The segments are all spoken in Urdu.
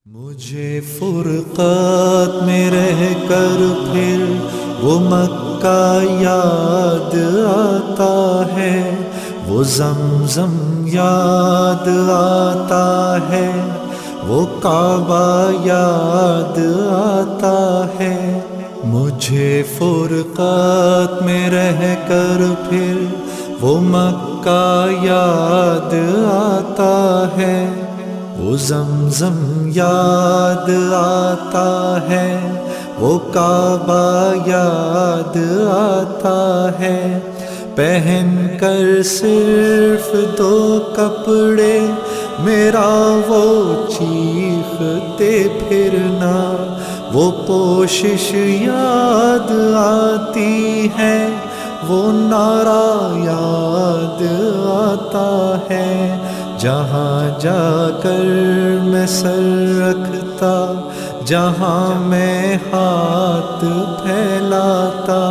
مجھے فرقات میں رہ کر پھر وہ مکہ یاد آتا ہے، وہ زمزم یاد آتا ہے، وہ کعبہ یاد آتا ہے۔ مجھے فرقات میں رہ کر پھر وہ مکہ یاد آتا ہے، وہ زمزم یاد آتا ہے، وہ کعبہ یاد آتا ہے۔ پہن کر صرف دو کپڑے میرا وہ چیختے پھرنا، وہ پوشش یاد آتی ہے، وہ نعرہ یاد آتا ہے۔ جہاں جا کر میں سر رکھتا، جہاں میں ہاتھ پھیلاتا،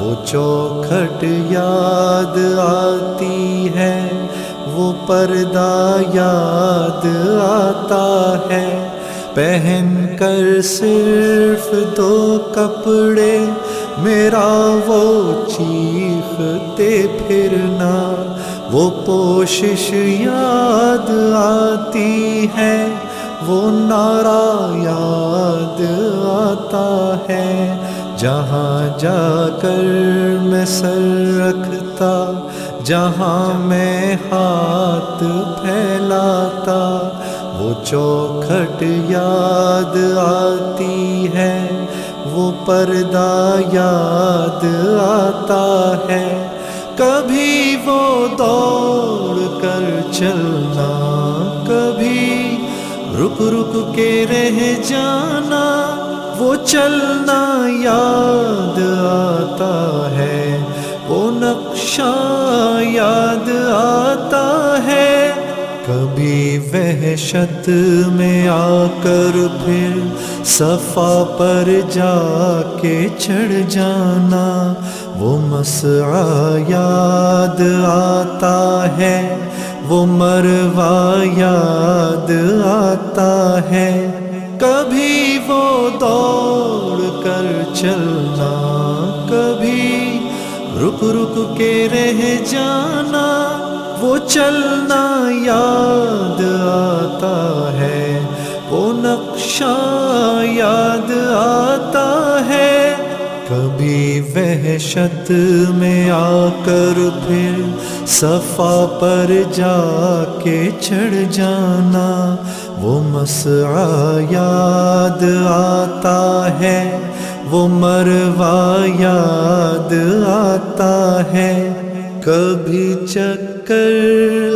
وہ چوکھٹ یاد آتی ہے، وہ پردہ یاد آتا ہے۔ پہن کر صرف دو کپڑے میرا وہ چیختے پھرنا، وہ پوشش یاد آتی ہے، وہ نعرہ یاد آتا ہے۔ جہاں جا کر میں سر رکھتا، جہاں میں ہاتھ پھیلاتا، وہ چوکھٹ یاد آتی ہے، وہ پردہ یاد آتا ہے۔ کبھی وہ دوڑ کر چلنا، کبھی رک رک کے رہ جانا، وہ چلنا یاد آتا ہے، وہ نقشہ یاد آتا ہے۔ کبھی وحشت میں آ کر پھر صفا پر جا کے چڑھ جانا، وہ مسعی یاد آتا ہے، وہ مروہ یاد آتا ہے۔ کبھی وہ دوڑ کر چلنا، کبھی رک رک کے رہ جانا، وہ چلنا یاد آتا ہے، وہ نقشہ یاد آتا ہے۔ کبھی وحشت میں آ کر پھر صفا پر جا کے چڑھ جانا، وہ مسعی یاد آتا ہے، وہ مروہ یاد آتا ہے۔ کبھی چکر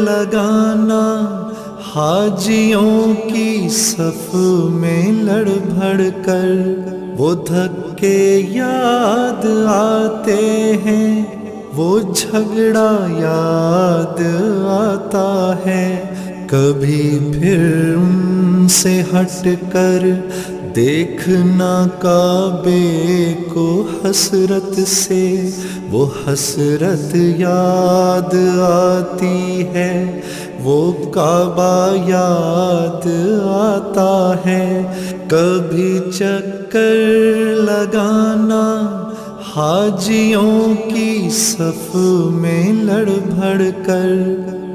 لگانا حاجیوں کی صف میں لڑ بھڑ کر، وہ دھکے یاد آتے ہیں، وہ جھگڑا یاد آتا ہے۔ کبھی پھر ان سے ہٹ کر دیکھنا کعبے کو حسرت سے، وہ حسرت یاد آتی ہے، وہ کعبہ یاد آتا ہے۔ کبھی چکر لگانا حاجیوں کی صف میں لڑ بھڑ کر،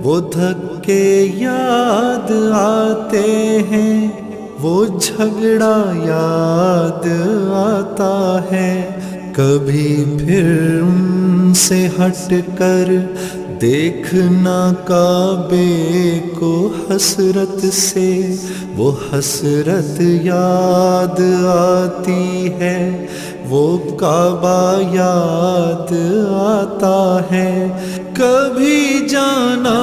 وہ دھکے یاد آتے ہیں، وہ جھگڑا یاد آتا ہے۔ کبھی پھر ان سے ہٹ کر دیکھنا کعبے کو حسرت سے، وہ حسرت یاد آتی ہے، وہ کعبہ یاد آتا ہے۔ کبھی جانا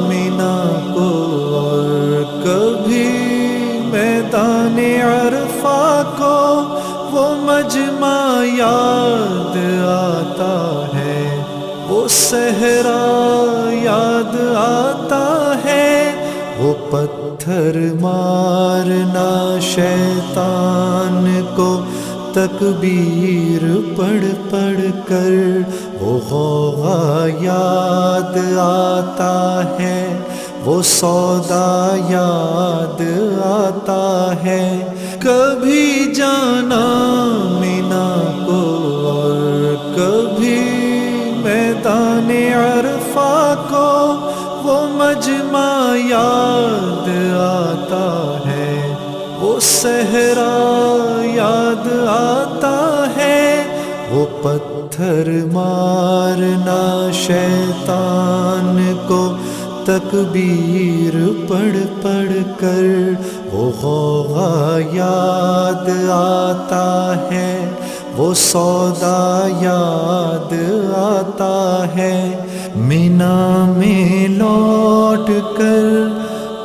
مینا کو اور کبھی میدان عرفہ کو، وہ مجمع یاد آتا ہے، وہ صحرا یاد آتا ہے۔ وہ پتھر مارنا شیطان کو تکبیر پڑھ پڑھ کر، وہ غوغا یاد آتا ہے، وہ سودا یاد آتا ہے، کبھی جانا مینا کو اور کبھی میدان عرفہ کو، وہ مجمع یاد آتا ہے، وہ صحرا یاد آتا ہے، وہ پتھر مارنا شیطان کو تکبیر پڑھ پڑھ کر، وہ غوغا یاد آتا ہے، وہ سودا یاد آتا ہے، مینا میں لوٹ کر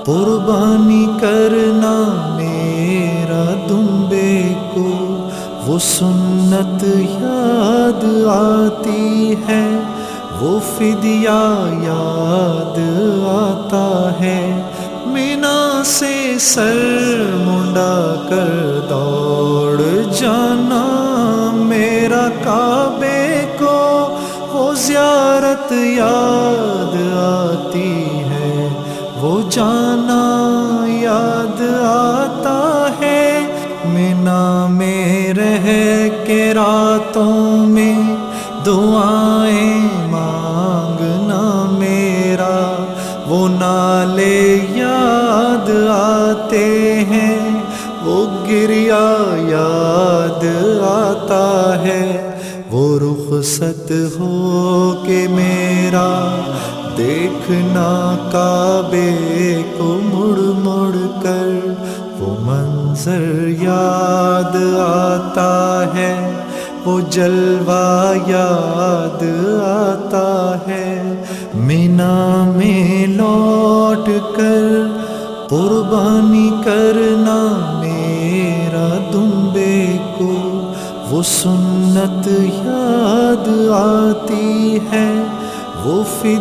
قربانی کرنا میرا دمبے کو، وہ سنت یاد آتی ہے، وہ فدیہ یاد آتا ہے، مینا سے سر منڈا کر دوڑ جانا میرا کعبے کو، وہ زیارت یاد آتی ہے، وہ جانا یاد آتا ہے، مینا میں رہ کے راتوں میں دعائیں مانگنا میرا، وہ نالے یاد آتے ہیں، وہ گریا یاد آتا ہے، وہ رخصت ہو کے میرا دیکھنا کعبے کو مڑ مڑ کر، وہ منظر یاد آتا ہے، وہ جلوہ یاد آتا ہے، مینا میں لوٹ کر قربانی کرنا میرا دمبے کو، وہ سنت یاد آتی ہے، وہ